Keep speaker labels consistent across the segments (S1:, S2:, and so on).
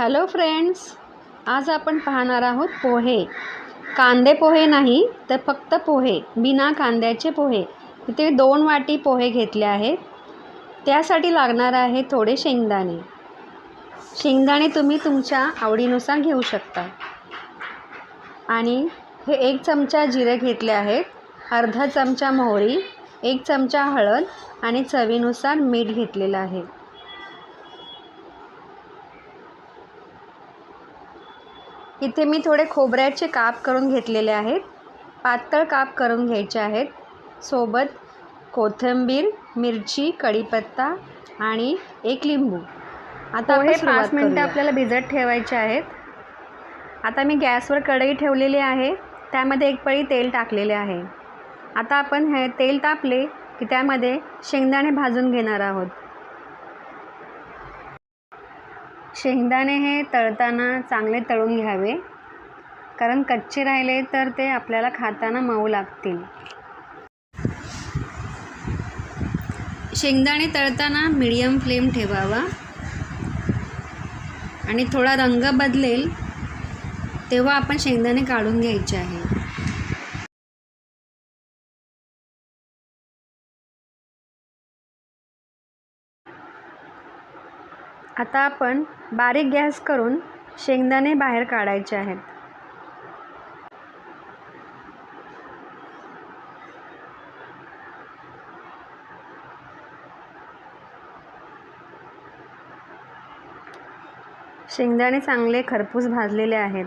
S1: Hello friends, आज आपण पाहणार आहोत पोहे. कांदे पोहे नाही तर फक्त पोहे, बिना कांद्याचे पोहे. इथे 2 वाटी पोहे घेतले आहेत. त्यासाठी लागणार आहे थोडे शेंगदाणे. शेंगदाणे तुम्ही तुमच्या आवडीनुसार घेऊ शकता. आणि हे 1 चमचा जिरे घेतले आहेत, अर्धा चमचा मोहरी, 1 चमचा हळद आणि चवीनुसार मीठ घेतलेलं आहे. इथे मी थोडे खोबऱ्याचे काप करून घेतलेले आहेत. पातळ काप करून घ्यायचे आहेत. सोबत कोथिंबीर, मिरची, कढीपत्ता आणि 1 लिंबू. आता हे 5 मिनिटं आपल्याला भिजत ठेवायचे आहेत. आता मी गॅसवर कढई ठेवलेली आहे. त्यामध्ये 1 पळी तेल टाकलेले आहे. आता आपण हे तेल तापले की त्यामध्ये शेंगदाणे भाजून घेणार आहोत. शेंगदाणे हे तळताना चांगले तळून घ्यावे, कारण कच्चे राहिले तर ते आपल्याला खाताना मऊ लागतील. शेंगदाणे तळताना मीडियम फ्लेम ठेवावा आणि थोडा रंग बदलेल तेव्हा आपण शेंगदाणे काढून घ्यायचे आहे. आता आपण बारीक गॅस करून शेंगदाणे बाहेर काढायचे आहेत. शेंगदाणे चांगले खरपूस भाजलेले आहेत.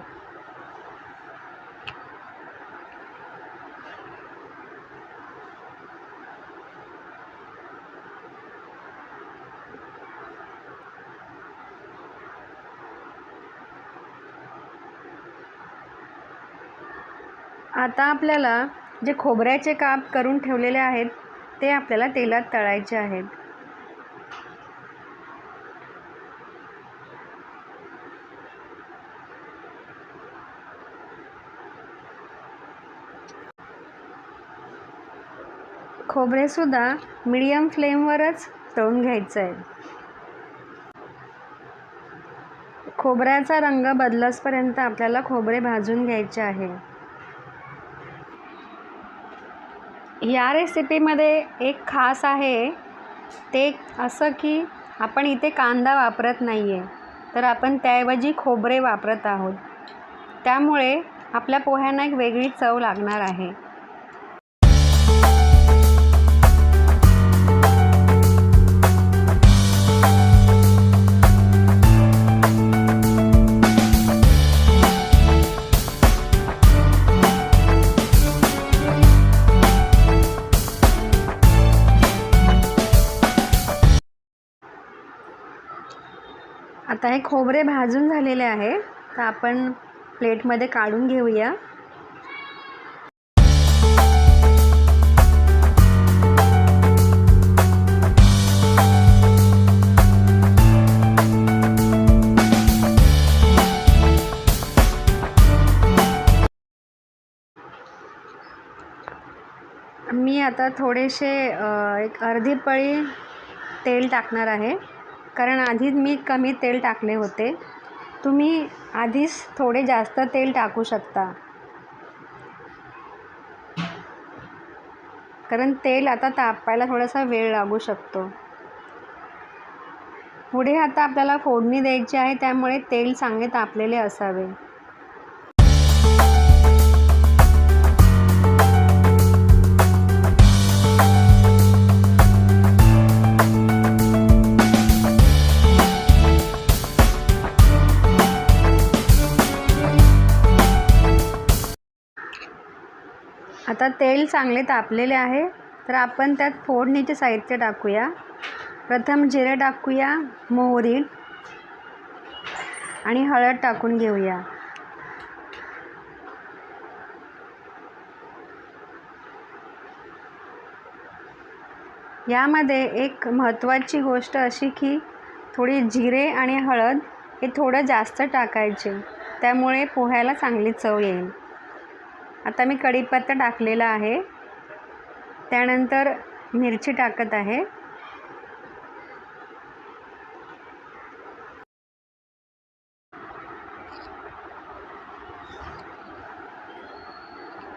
S1: आता आपल्याला जे खोबऱ्याचे काप करून ठेवलेले आहेत ते आपल्याला तेलात तळायचे आहेत. खोबरेसुद्धा मीडियम फ्लेमवरच तळून घ्यायचं आहे. खोबऱ्याचा रंग बदलसपर्यंत आपल्याला खोबरे भाजून घ्यायचे आहे. या रेसिपीमध्ये एक खास आहे ते असं की आपण इथे कांदा वापरत नाही आहे, तर आपण त्याऐवजी खोबरे वापरत आहोत. त्यामुळे आपल्या पोह्यांना एक वेगळी चव लागणार आहे. आता हे खोबरे भाजून झालेले आहे, तर आपण प्लेटमध्ये काढून घेऊया. मी आता थोडेसे एक अर्धी पळी तेल टाकणार आहे, कारण आधीच मी कमी तेल टाकले होते. तुम्ही आधीच थोडे जास्त तेल टाकू शकता, कारण तेल आता तापायला थोडासा वेळ लागू शकतो. पुढे आता आपल्याला फोडणी द्यायची आहे, त्यामुळे तेल चांगले तापलेले असावे. आता तेल चांगले तापलेले आहे, तर आपण त्यात फोडणीचे साहित्य टाकूया. प्रथम जिरे टाकूया, मोहरी आणि हळद टाकून घेऊया. यामध्ये एक महत्त्वाची गोष्ट अशी की थोडी जिरे आणि हळद हे थोडं जास्त टाकायचे, त्यामुळे पोह्याला चांगली चव येईल. आता मी कढीपत्ता टाकलेला आहे, त्यानंतर मिरची टाकत आहे.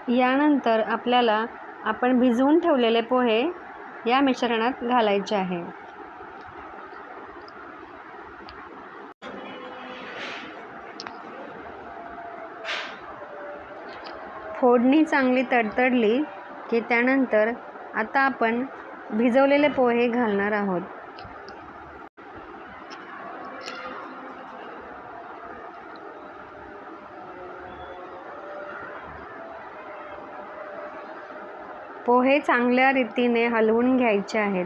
S1: यानंतर आपल्याला आपण भिजवून ठेवलेले पोहे या मिश्रणात घालायचे आहे. फोडणी चांगली तडतडली की त्यानंतर आता आपण भिजवलेले पोहे घालणार आहोत. पोहे चांगल्या रीतीने हलवून घ्यायचे आहेत.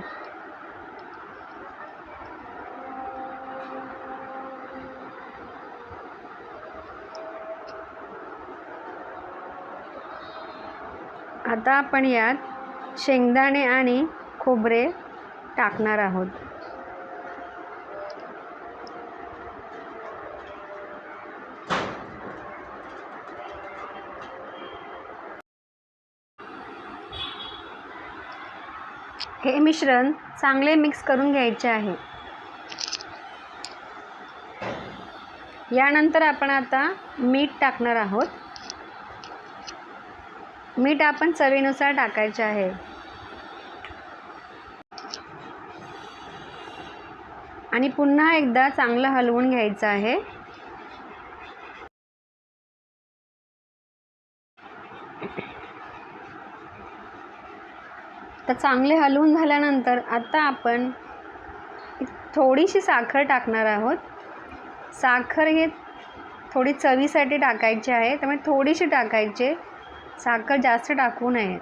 S1: आता आपण यात शेंगदाणे आणि खोबरे टाकणार आहोत. हे मिश्रण चांगले मिक्स करून घ्यायचे आहे. यानंतर आपण आता मीठ टाकणार आहोत. मीठ आपण चवीनुसार टाकायचे आहे. आणि पुन्हा एकदा चांगलं हलवून घ्यायचं आहे. तर चांगले हलवून झाल्यानंतर आता आपण थोडीशी साखर टाकणार आहोत. साखर हे थोडी चवीसाठी टाकायची आहे, त्यामुळे थोडीशी टाकायची. साखर जास्त टाकू नये.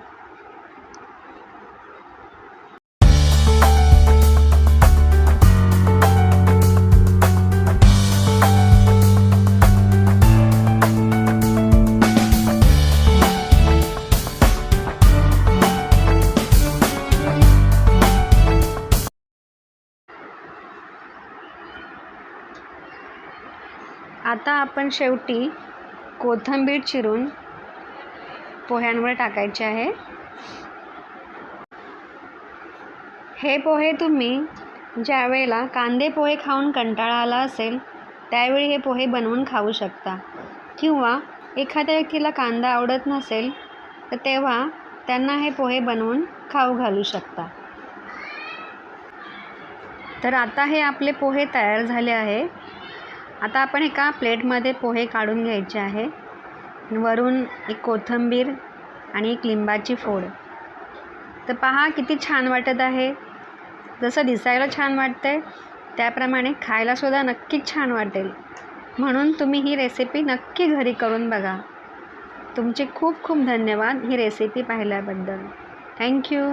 S1: आता आपण शेवटी कोथिंबीर चिरून पोह्यांवर टाकायचे आहे. हे पोहे तुम्ही ज्या वेळेला कांदे पोहे खाऊन कंटाळा आला असेल त्यावेळी हे पोहे बनवून खाऊ शकता, किंवा एखाद्या व्यक्तीला कांदा आवडत नसेल तर तेव्हा त्यांना हे पोहे बनवून खाऊ घालू शकता. तर आता हे आपले पोहे तयार झाले आहे. आता आपण एका प्लेटमध्ये पोहे काढून घ्यायचे आहे. वरून एक कोथिंबीर आणि एक लिंबाची फोड. तर पहा किती छान वाटत आहे. जसं दिसायला छान वाटतंय त्याप्रमाणे खायलासुद्धा नक्कीच छान वाटेल. म्हणून तुम्ही ही रेसिपी नक्की घरी करून बघा. तुमचे खूप खूप धन्यवाद ही रेसिपी पाहिल्याबद्दल. थँक्यू.